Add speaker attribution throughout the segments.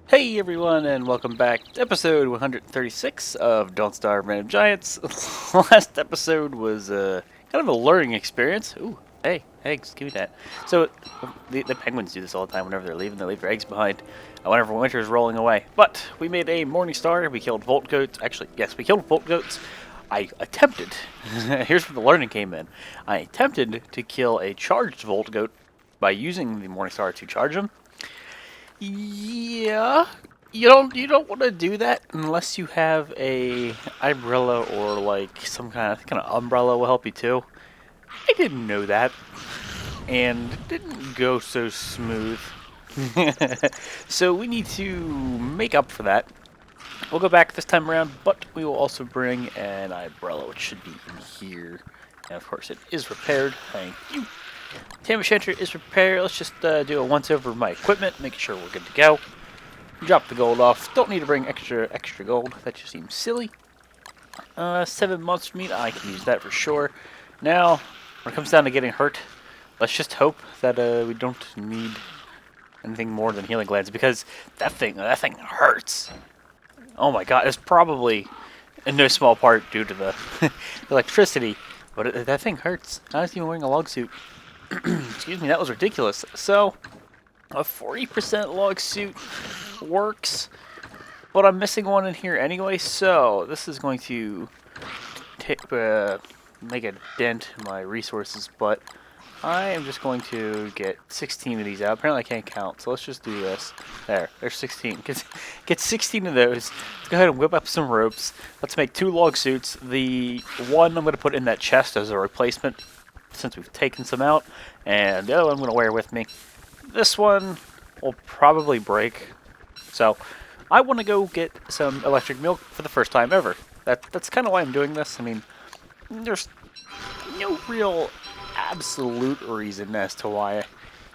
Speaker 1: Hey everyone, and welcome back to episode 136 of Don't Starve Random Giants. Last episode was kind of a learning experience. Ooh, hey, eggs, give me that. So, the penguins do this all the time whenever they're leaving. They leave their eggs behind whenever winter is rolling away. But we made a morning star. We killed Volt goats. Actually, yes, we killed Volt goats. I attempted, here's where the learning came in. I attempted to kill a charged Volt goat by using the morning star to charge him. Yeah, you don't want to do that unless you have a umbrella or like some kind of umbrella will help you too. I didn't know that, and it didn't go so smooth. So we need to make up for that. We'll go back this time around, but we will also bring an umbrella, which should be in here. And of course, it is repaired. Thank you. Tam Shelter is repaired. Let's just do a once over of my equipment, make sure we're good to go. Drop the gold off. Don't need to bring extra gold. That just seems silly. 7 months meat. I can use that for sure. Now, when it comes down to getting hurt, let's just hope that we don't need anything more than healing glands, because that thing hurts. Oh my god, it's probably in no small part due to the electricity, but that thing hurts. I was even wearing a log suit. Excuse me, that was ridiculous. So, a 40% log suit works, but I'm missing one in here anyway, so this is going to make a dent in my resources, but I am just going to get 16 of these out. Apparently I can't count, so let's just do this. There's 16. Get 16 of those. Let's go ahead and whip up some ropes. Let's make 2 log suits. The one I'm going to put in that chest as a replacement, since we've taken some out, and the other one I'm going to wear with me. This one will probably break, so I want to go get some electric milk for the first time ever. That's kind of why I'm doing this. I mean, there's no real absolute reason as to why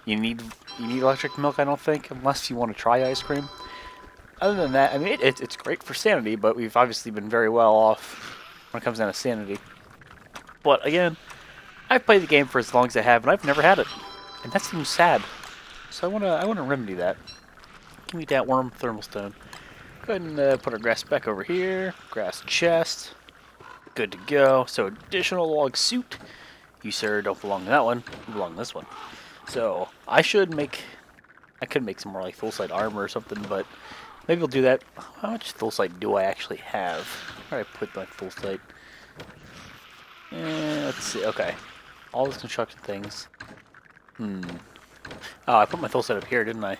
Speaker 1: you need electric milk, I don't think, unless you want to try ice cream. Other than that, I mean, it's great for sanity, but we've obviously been very well off when it comes down to sanity. But again, I've played the game for as long as I have, and I've never had it, and that seems sad. So I wanna remedy that. Give me that worm thermal stone. Go ahead and put our grass back over here. Grass chest. Good to go. So additional log suit. You, sir, don't belong in that one. You belong in this one. So I could make some more like full sight armor or something, but maybe we'll do that. How much full sight do I actually have? Where do I put my full sight? Let's see. Okay. All those construction things. Oh, I put my full set up here, didn't I?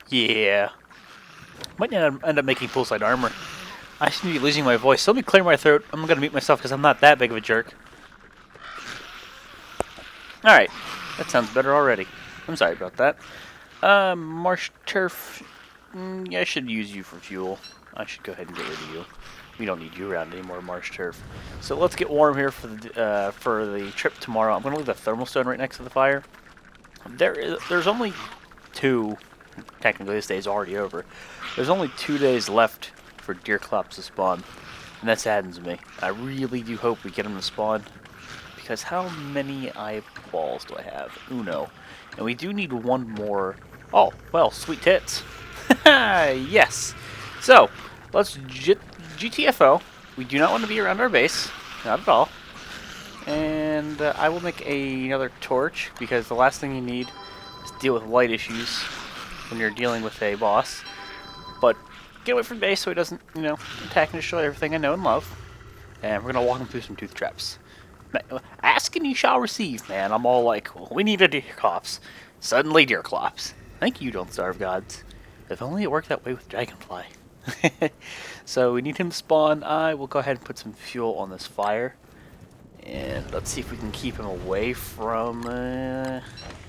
Speaker 1: Yeah. Might end up making full side armor. I seem to be losing my voice, so let me clear my throat. I'm gonna mute myself because I'm not that big of a jerk. Alright. That sounds better already. I'm sorry about that. Marsh turf. Yeah, I should use you for fuel. I should go ahead and get rid of you. We don't need you around anymore, marsh turf. So let's get warm here for the trip tomorrow. I'm gonna leave a thermal stone right next to the fire. There's only 2. Technically, this day's already over. There's only 2 days left for deer clops to spawn, and that saddens me. I really do hope we get them to spawn, because how many eyeballs do I have? Uno. And we do need 1 more. Oh, well, sweet tits. Yes. So, let's GTFO. We do not want to be around our base. Not at all. And I will make another torch, because the last thing you need is to deal with light issues when you're dealing with a boss. But get away from base so he doesn't, attack and destroy everything I know and love. And we're going to walk him through some tooth traps. Ask and you shall receive, man. I'm all like, well, we need a deer clops. Suddenly deer clops. Thank you, Don't Starve Gods. If only it worked that way with Dragonfly. So we need him to spawn. I will go ahead and put some fuel on this fire. And let's see if we can keep him away from,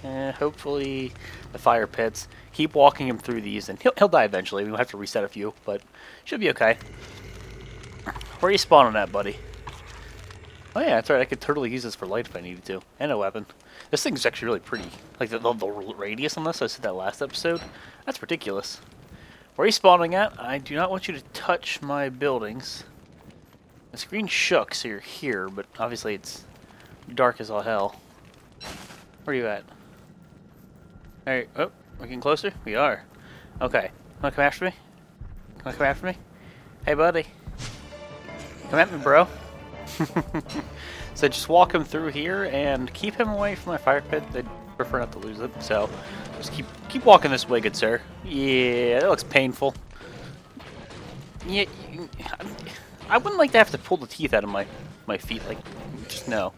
Speaker 1: hopefully, the fire pits. Keep walking him through these, and he'll die eventually. We'll have to reset a few, but should be okay. Where are you spawning at, buddy? Oh yeah, that's right. I could totally use this for light if I needed to. And a weapon. This thing's actually really pretty. Like, the radius on this, I said that last episode. That's ridiculous. Where are you spawning at? I do not want you to touch my buildings. The screen shook, so you're here, but obviously it's dark as all hell. Where are you at? Alright, oh, we're getting closer? We are. Okay. Wanna come after me? Wanna come after me? Hey, buddy. Come at me, bro. So just walk him through here and keep him away from my fire pit. They'd prefer not to lose it. So just keep walking this way, good sir. Yeah, that looks painful. Yeah, I wouldn't like to have to pull the teeth out of my feet. Like, just no.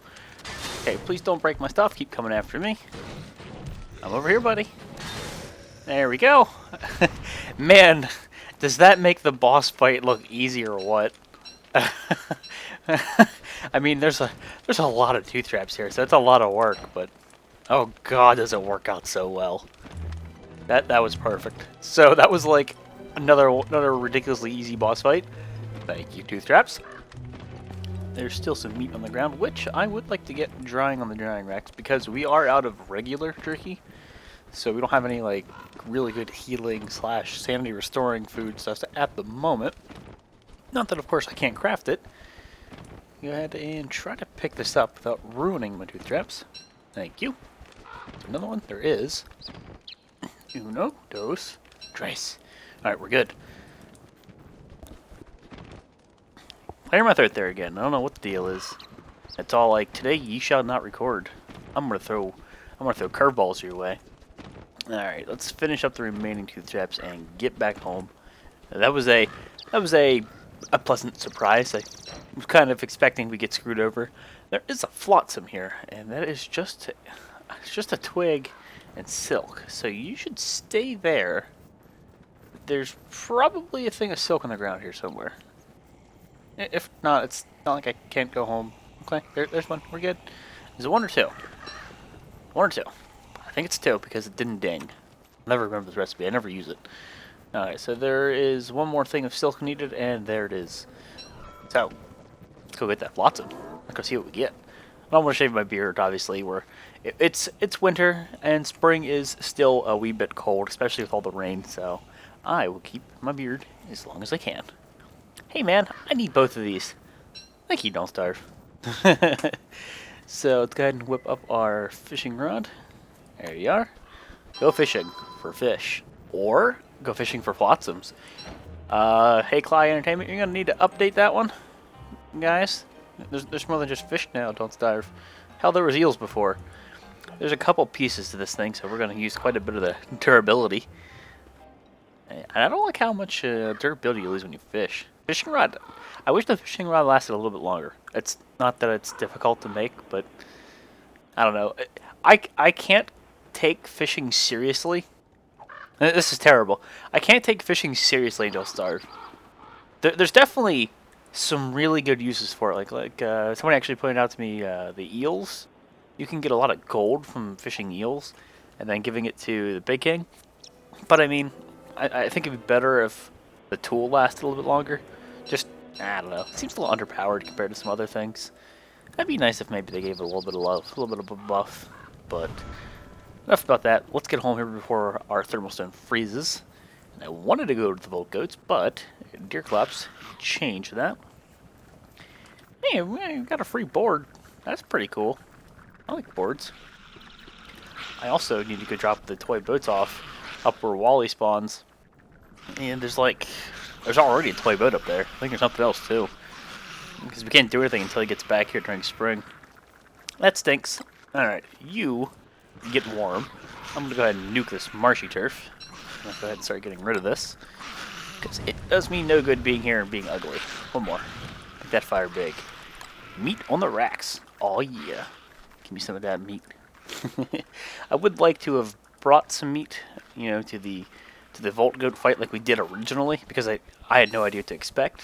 Speaker 1: Okay, please don't break my stuff. Keep coming after me. I'm over here, buddy. There we go. Man, does that make the boss fight look easy or what? I mean, there's a lot of tooth traps here, so it's a lot of work. But oh god, does it work out so well? That was perfect. So that was like another ridiculously easy boss fight. Thank you, tooth traps. There's still some meat on the ground, which I would like to get drying on the drying racks because we are out of regular jerky. So we don't have any like really good healing / sanity restoring food stuff at the moment. Not that of course I can't craft it. Go ahead and try to pick this up without ruining my tooth traps. Thank you. Another one? There is. Uno, dos, tres. Alright, we're good. Clear my throat there again. I don't know what the deal is. It's all like, today ye shall not record. I'm gonna throw curveballs your way. Alright, let's finish up the remaining tooth traps and get back home. That was a pleasant surprise. I was kind of expecting we get screwed over. There is a flotsam here, and that is just a twig and silk. So you should stay there. There's probably a thing of silk on the ground here somewhere. If not, it's not like I can't go home. Okay, there's one. We're good. Is it one or two? One or two. I think it's two because it didn't ding. I'll never remember this recipe. I never use it. Alright, so there is one more thing of silk needed, and there it is. So, let's go get that flotsam. Let's go see what we get. I don't want to shave my beard, obviously. It's winter, and spring is still a wee bit cold, especially with all the rain, so I will keep my beard as long as I can. Hey man, I need both of these. Thank you, don't starve. So let's go ahead and whip up our fishing rod. There you are. Go fishing for fish. Or go fishing for flotsams. Hey Klei Entertainment, you're gonna need to update that one, guys. There's more than just fish now, don't starve. Hell, there was eels before. There's a couple pieces to this thing, so we're gonna use quite a bit of the durability. And I don't like how much durability you lose when you fish. Fishing rod, I wish the fishing rod lasted a little bit longer. It's not that it's difficult to make, but I don't know. I can't take fishing seriously. This is terrible. I can't take fishing seriously until starve. There's definitely some really good uses for it. Like somebody actually pointed out to me the eels. You can get a lot of gold from fishing eels and then giving it to the big king. But I mean, I think it'd be better if the tool lasted a little bit longer. Just, I don't know. It seems a little underpowered compared to some other things. That'd be nice if maybe they gave it a little bit of love, a little bit of a buff. But enough about that. Let's get home here before our thermal freezes. And I wanted to go to the Volk goats, but deer claps changed that. Hey, we got a free board. That's pretty cool. I like boards. I also need to go drop the toy boats off up where Wally spawns. And there's already a toy boat up there. I think there's something else too. Because we can't do anything until he gets back here during spring. That stinks. Alright, you get warm. I'm gonna go ahead and nuke this marshy turf. I'm gonna go ahead and start getting rid of this. Because it does me no good being here and being ugly. One more. Make that fire big. Meat on the racks. Oh yeah. Give me some of that meat. I would like to have brought some meat, you know, to the Volk goat fight like we did originally, because I had no idea what to expect.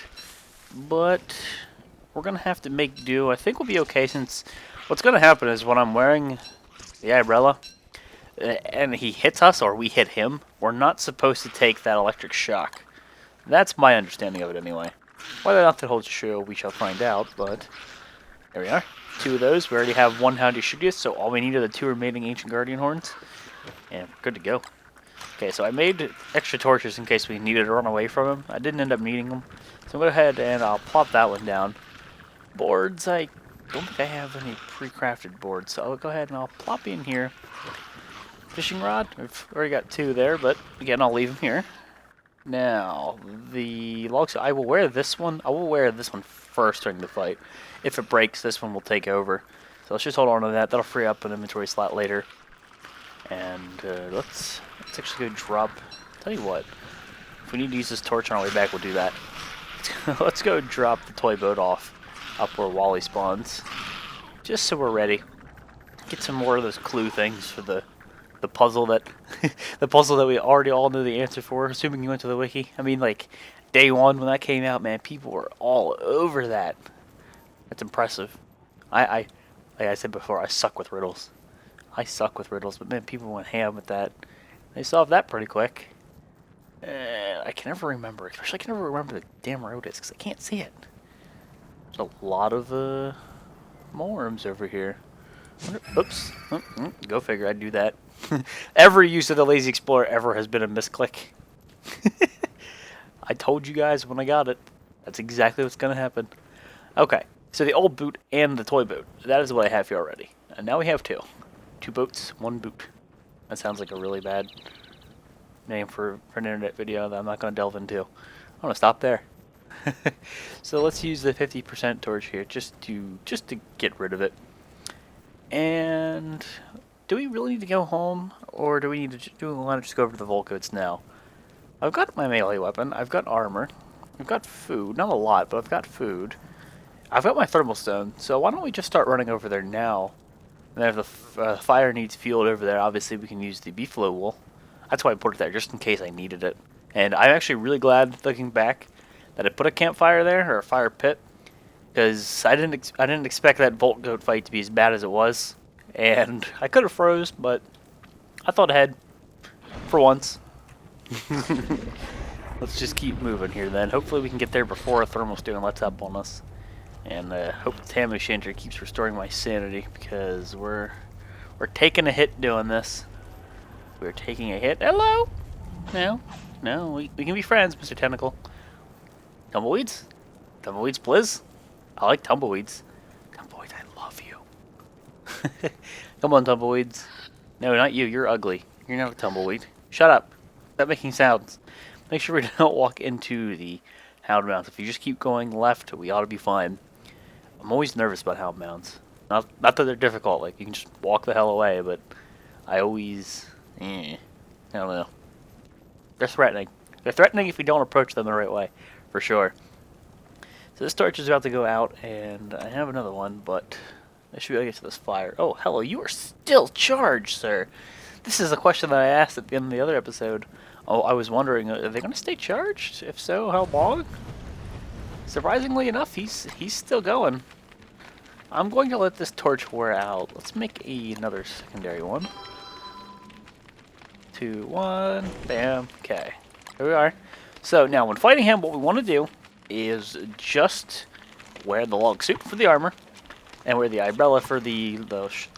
Speaker 1: But we're gonna have to make do. I think we'll be okay, since what's gonna happen is when I'm wearing the umbrella and he hits us or we hit him, we're not supposed to take that electric shock. That's my understanding of it anyway. Whether or not that holds true, we shall find out, but there we are. 2 of those. We already have 1 Hound Ishidius, so all we need are the 2 remaining Ancient Guardian Horns. And we're good to go. Okay, so I made extra torches in case we needed to run away from him. I didn't end up needing them. So I'll go ahead and I'll plop that one down. Boards, I don't think I have any pre-crafted boards, so I'll go ahead and I'll plop in here. Fishing rod, we've already got 2 there, but again, I'll leave them here. Now, the logs, I will wear this one. I will wear this one first during the fight. If it breaks, this one will take over. So let's just hold on to that. That'll free up an inventory slot later. And let's actually go drop. Tell you what, if we need to use this torch on our way back, we'll do that. Let's go drop the toy boat off up where Wally spawns, just so we're ready. Get some more of those clue things for the puzzle that the puzzle that we already all knew the answer for, assuming you went to the wiki. I mean, like day one when that came out, man, people were all over that. That's impressive. Like I said before, I suck with riddles. But man, people went ham with that. They solved that pretty quick. I can never remember, especially I can never remember the damn road is because I can't see it. There's a lot of morms over here. Oops. Go figure, I'd do that. Every use of the Lazy Explorer ever has been a misclick. I told you guys when I got it. That's exactly what's going to happen. Okay, so the old boot and the toy boot. That is what I have here already. And now we have two. 2 boats, 1 boot. That sounds like a really bad name for an internet video that I'm not going to delve into. I'm going to stop there. So let's use the 50% torch here just to get rid of it. And do we really need to go home, or do we want to just go over to the Volx now? I've got my melee weapon. I've got armor. I've got food. Not a lot, but I've got food. I've got my thermal stone. So why don't we just start running over there now? And then if the fire needs fuel over there, obviously we can use the beefalo wool. That's why I put it there, just in case I needed it. And I'm actually really glad, looking back, that I put a campfire there, or a fire pit, because I didn't expect that Volx goat fight to be as bad as it was. And I could have froze, but I thought ahead for once. Let's just keep moving here then. Hopefully we can get there before a thermal stone lets up on us. And hope the Tamu Shanter keeps restoring my sanity, because we're taking a hit doing this. We're taking a hit. Hello? No, we can be friends, Mr. Tentacle. Tumbleweeds? Tumbleweeds, please? I like tumbleweeds. Tumbleweeds, I love you. Come on, tumbleweeds. No, not you. You're ugly. You're not a tumbleweed. Shut up. Stop making sounds. Make sure we don't walk into the Hound Mounds. If you just keep going left, we ought to be fine. I'm always nervous about Hound Mounds. Not that they're difficult. Like, you can just walk the hell away, but I always... I don't know. They're threatening. They're threatening if we don't approach them the right way, for sure. So this torch is about to go out, and I have another one, but I should be able to get to this fire. Oh, hello, you are still charged, sir. This is a question that I asked at the end of the other episode. Oh, I was wondering, are they going to stay charged? If so, how long? Surprisingly enough, he's still going. I'm going to let this torch wear out. Let's make another secondary one. 2, 1, bam, okay. Here we are. So now when fighting him, what we want to do is just wear the log suit for the armor, and wear the umbrella for the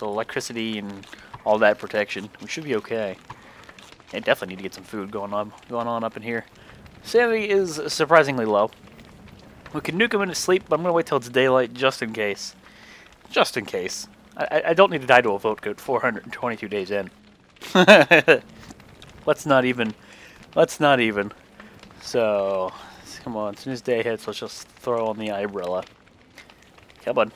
Speaker 1: electricity and all that protection. We should be okay. I definitely need to get some food going on up in here. Sanity is surprisingly low. We can nuke him in his sleep, but I'm gonna wait till it's daylight just in case. Just in case. I don't need to die to a vote goat 422 days in. Let's not even. So, come on, as soon as day hits, let's just throw on the umbrella. Come on.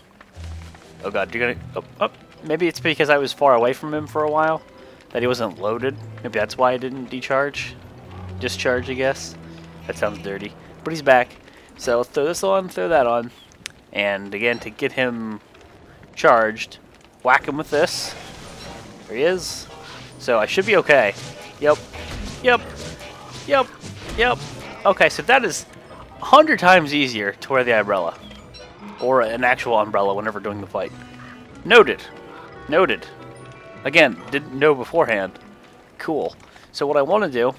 Speaker 1: Oh god, you're gonna... Oh, maybe it's because I was far away from him for a while, that he wasn't loaded. Maybe that's why I didn't discharge, I guess. That sounds dirty. But he's back. So let's throw this on, throw that on. And again, to get him charged, whack him with this. There he is. So I should be okay. Yep. Okay, so that is 100 times easier to wear the umbrella. Or an actual umbrella whenever doing the fight. Noted. Again, didn't know beforehand. Cool. So what I want to do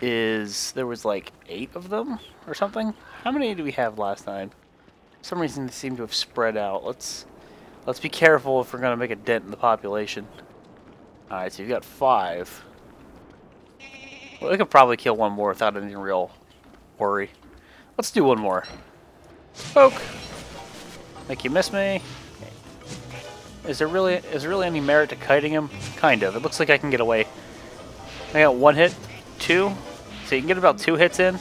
Speaker 1: is... There was like 8 of them or something. How many did we have last time? For some reason they seem to have spread out. Let's be careful if we're going to make a dent in the population. Alright, so you've got 5. Well, we could probably kill one more without any real worry. Let's do one more. Poke! Make you miss me. Is there really any merit to kiting him? Kind of. It looks like I can get away. I got 1 hit, 2, So you can get about 2 hits in.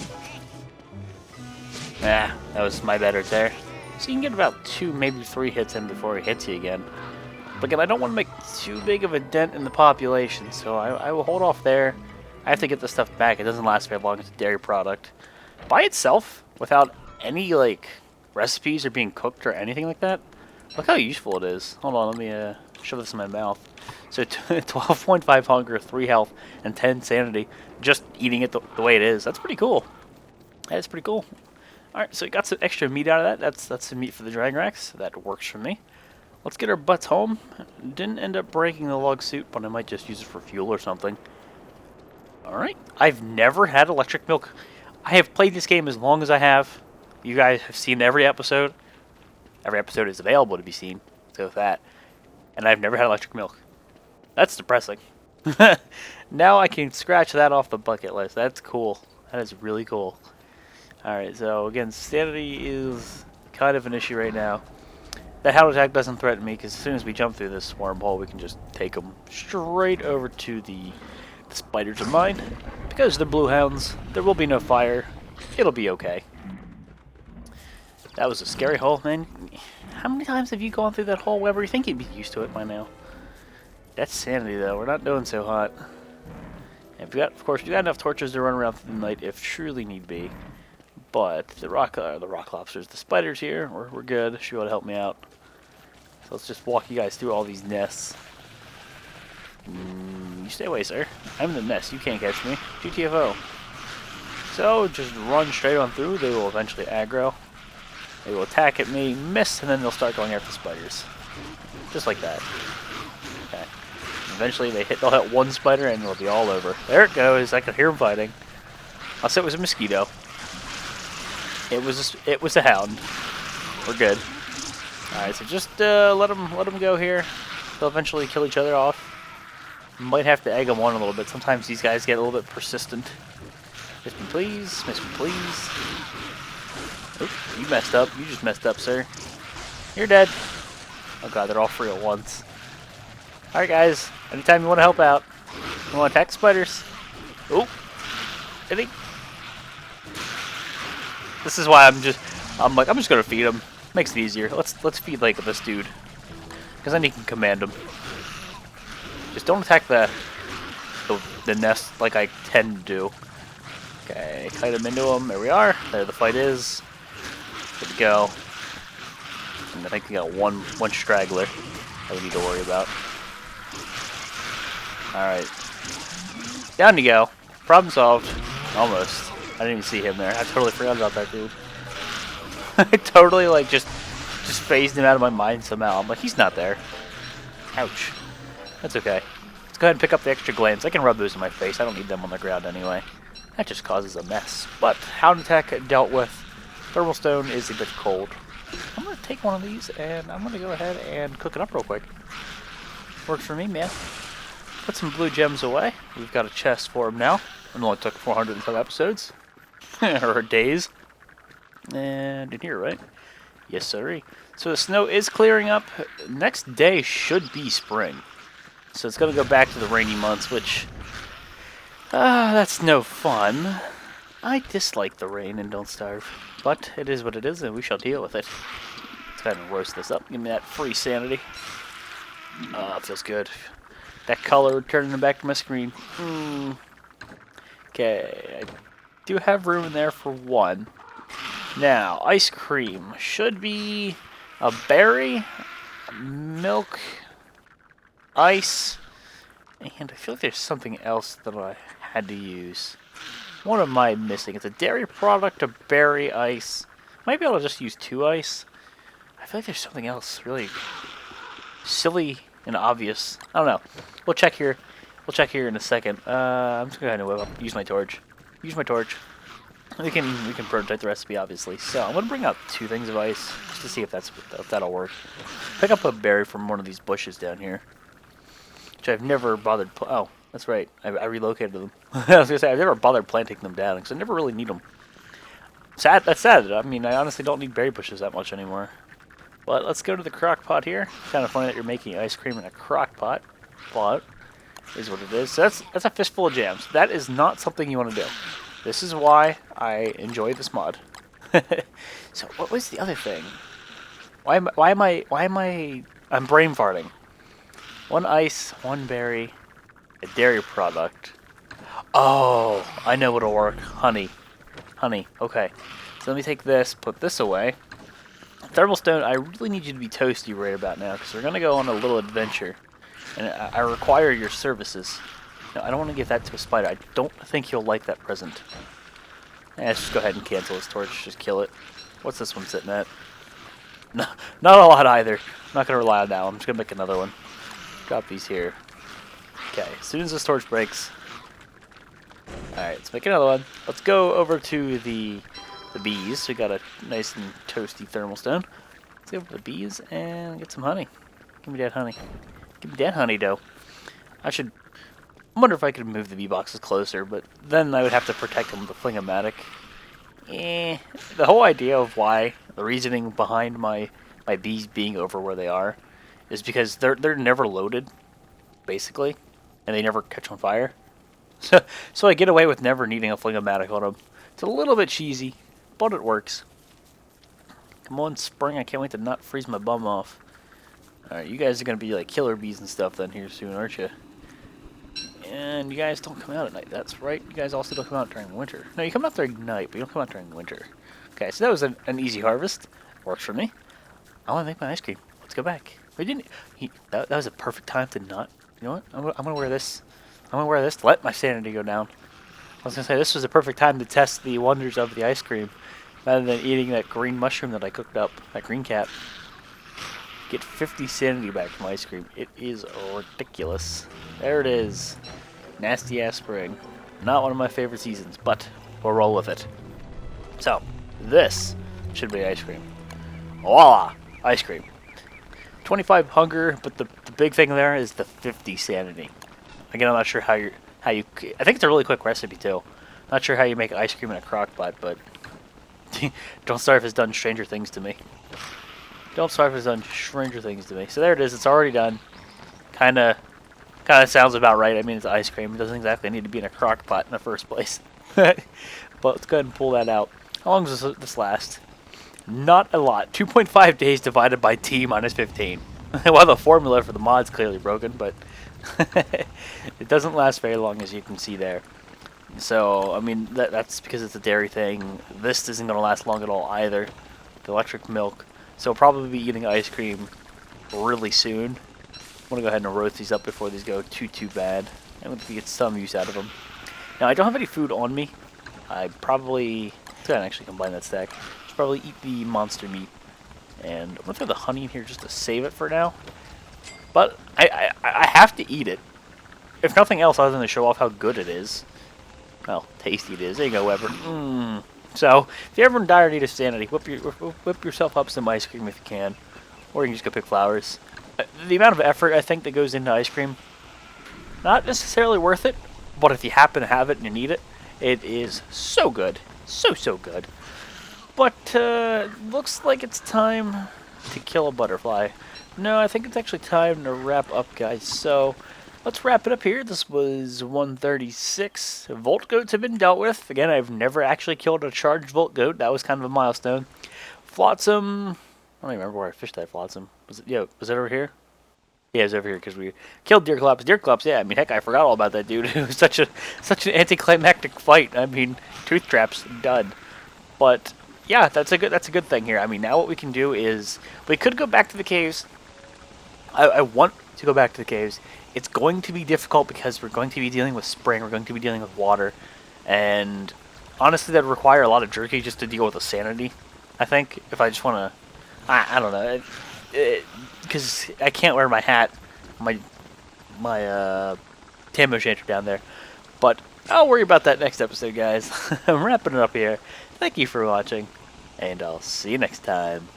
Speaker 1: That was my better there. So you can get about 2, maybe 3 hits in before he hits you again. But again, I don't want to make too big of a dent in the population, so I will hold off there. I have to get this stuff back. It doesn't last very long. It's a dairy product. By itself, without any, like, recipes or being cooked or anything like that, look how useful it is. Hold on, let me shove this in my mouth. So 12.5 hunger, 3 health, and 10 sanity. Just eating it the way it is. That's pretty cool. That's pretty cool. Alright, so we got some extra meat out of that. That's some meat for the Dragon Racks. That works for me. Let's get our butts home. Didn't end up breaking the log suit, but I might just use it for fuel or something. Alright. I've never had electric milk. I have played this game as long as I have. You guys have seen every episode. Every episode is available to be seen. Let's go with that. And I've never had electric milk. That's depressing. Now I can scratch that off the bucket list. That's cool. That is really cool. Alright, so again, sanity is kind of an issue right now. That hound attack doesn't threaten me, because as soon as we jump through this wormhole, we can just take them straight over to the spiders of mine. Because they're blue hounds, there will be no fire. It'll be okay. That was a scary hole, man. How many times have you gone through that hole? Wherever you think you'd be used to it by now. That's sanity, though. We're not doing so hot. And of course, we got enough torches to run around through the night if truly need be. But the rock lobsters, the spiders here, we're good. Should be able to help me out. So let's just walk you guys through all these nests. You stay away, sir. I'm in the nest. You can't catch me. GTFO. So just run straight on through. They will eventually aggro. They will attack at me, miss, and then they'll start going after spiders. Just like that. Okay. Eventually they'll hit one spider and it'll be all over. There it goes. I could hear them fighting. I'll say it was a mosquito. It was a hound. We're good. Alright, so just let them go here. They'll eventually kill each other off. Might have to egg them on a little bit. Sometimes these guys get a little bit persistent. Miss me please. Miss me please. Oop, you messed up. You just messed up, sir. You're dead. Oh god, they're all free at once. Alright guys, anytime you want to help out. You want to attack spiders? Oh. I think this is why I'm just gonna feed him. Makes it easier. Let's feed like this dude, because then he can command him. Just don't attack the nest like I tend to do. Okay, kite him into him. There we are. There the fight is. Good to go. And I think we got one straggler that we need to worry about. All right, down you go. Problem solved. Almost. I didn't even see him there. I totally forgot about that dude. I totally like just phased him out of my mind somehow. I'm like, he's not there. Ouch. That's okay. Let's go ahead and pick up the extra glands. I can rub those in my face. I don't need them on the ground anyway. That just causes a mess. But hound attack dealt with. Thermal stone is a bit cold. I'm gonna take one of these and I'm gonna go ahead and cook it up real quick. Works for me, man. Put some blue gems away. We've got a chest for them now. It only took 400 and some episodes. Or days. And in here, right? Yes, sir. So the snow is clearing up. Next day should be spring. So it's going to go back to the rainy months, which... that's no fun. I dislike the rain and don't starve. But it is what it is, and we shall deal with it. Let's go ahead and roast this up. Give me that free sanity. It feels good. That color turning it back to my screen. Okay, I do have room in there for one. Now, ice cream should be a berry, milk, ice, and I feel like there's something else that I had to use. What am I missing? It's a dairy product, a berry, ice. Might be able to just use 2 ice. I feel like there's something else really silly and obvious. I don't know. We'll check here. We'll check here in a second. I'm just going to go ahead and use my torch. Use my torch. We can prototype the recipe, obviously. So I'm going to bring out 2 things of ice just to see if that'll work. Pick up a berry from one of these bushes down here, which I've never bothered. Oh, that's right. I relocated them. I was going to say I've never bothered planting them down because I never really need them. Sad. That's sad. I mean, I honestly don't need berry bushes that much anymore. But let's go to the crock pot here. Kind of funny that you're making ice cream in a crock pot, but is what it is. So that's a fistful of jams. That is not something you want to do. This is why I enjoy this mod. So what was the other thing? I'm brain farting. One ice, one berry, a dairy product. Oh, I know what'll work. Honey. Honey, okay. So let me take this, put this away. Thermal stone, I really need you to be toasty right about now, because we're going to go on a little adventure. And I require your services. No, I don't want to give that to a spider. I don't think he'll like that present. Let's just go ahead and cancel his torch. Just kill it. What's this one sitting at? No, not a lot either. I'm not going to rely on that one. I'm just going to make another one. Drop these here. Okay, as soon as this torch breaks. Alright, let's make another one. Let's go over to the bees. We got a nice and toasty thermal stone. Let's go over to the bees and get some honey. Give me that honey. Give me that honey, though. I wonder if I could move the bee boxes closer, but then I would have to protect them with a flingomatic. The whole idea of why, the reasoning behind my bees being over where they are, is because they're never loaded, basically, and they never catch on fire. So I get away with never needing a flingomatic on them. It's a little bit cheesy, but it works. Come on, spring! I can't wait to not freeze my bum off. Alright, you guys are gonna be like killer bees and stuff then here soon, aren't you? And you guys don't come out at night. That's right. You guys also don't come out during winter. No, you come out during night, but you don't come out during winter. Okay, so that was an easy harvest. Works for me. I want to make my ice cream. Let's go back. We didn't. That was a perfect time to not. You know what? I'm gonna wear this. I'm gonna wear this to let my sanity go down. I was gonna say this was a perfect time to test the wonders of the ice cream, rather than eating that green mushroom that I cooked up. That green cat. Get 50 sanity back from ice cream. It is ridiculous. There it is. Nasty ass spring. Not one of my favorite seasons, but we'll roll with it. So, this should be ice cream. Voila! Ice cream. 25 hunger, but the big thing there is the 50 sanity. Again, I'm not sure how you. I think it's a really quick recipe too. Not sure how you make ice cream in a crock pot, but don't starve has done stranger things to me. Don't starve has done stranger things to me. So there it is. It's already done. Kinda sounds about right. I mean, it's ice cream. It doesn't exactly need to be in a crock pot in the first place. But let's go ahead and pull that out. How long does this last? Not a lot. 2.5 days divided by t minus 15. Well, the formula for the mod's clearly broken, but it doesn't last very long, as you can see there. So, I mean, that's because it's a dairy thing. This isn't going to last long at all either. The electric milk. So, I'll probably be eating ice cream really soon. I'm going to go ahead and roast these up before these go too bad. I'm going to get some use out of them. Now, I don't have any food on me. I probably... Let's go ahead and actually combine that stack. Should probably eat the monster meat. And I'm going to throw the honey in here just to save it for now. But I have to eat it. If nothing else, other than to show off how good it is. Well, tasty it is. There you go, Weber. So, if you're ever in dire need of sanity, whip yourself up some ice cream if you can. Or you can just go pick flowers. The amount of effort, I think, that goes into ice cream, not necessarily worth it. But if you happen to have it and you need it, it is so good. So good. But, looks like it's time to kill a butterfly. No, I think it's actually time to wrap up, guys. So, let's wrap it up here. This was 136. Volt goats have been dealt with. Again, I've never actually killed a charged volt goat. That was kind of a milestone. Flotsam. I don't even remember where I fished that flotsam. Was it over here? Yeah, it was over here because we killed Deerclops. Deerclops, yeah, I mean, heck, I forgot all about that dude. It was such an anticlimactic fight. I mean, tooth traps, done. But yeah, that's a good thing here. I mean, now what we can do is we could go back to the caves. I want to go back to the caves. It's going to be difficult because we're going to be dealing with spring. We're going to be dealing with water, and honestly, that would require a lot of jerky just to deal with the sanity. I think if I just want to, I don't know, because I can't wear my hat, my tam o' shanter down there. But I'll worry about that next episode, guys. I'm wrapping it up here. Thank you for watching, and I'll see you next time.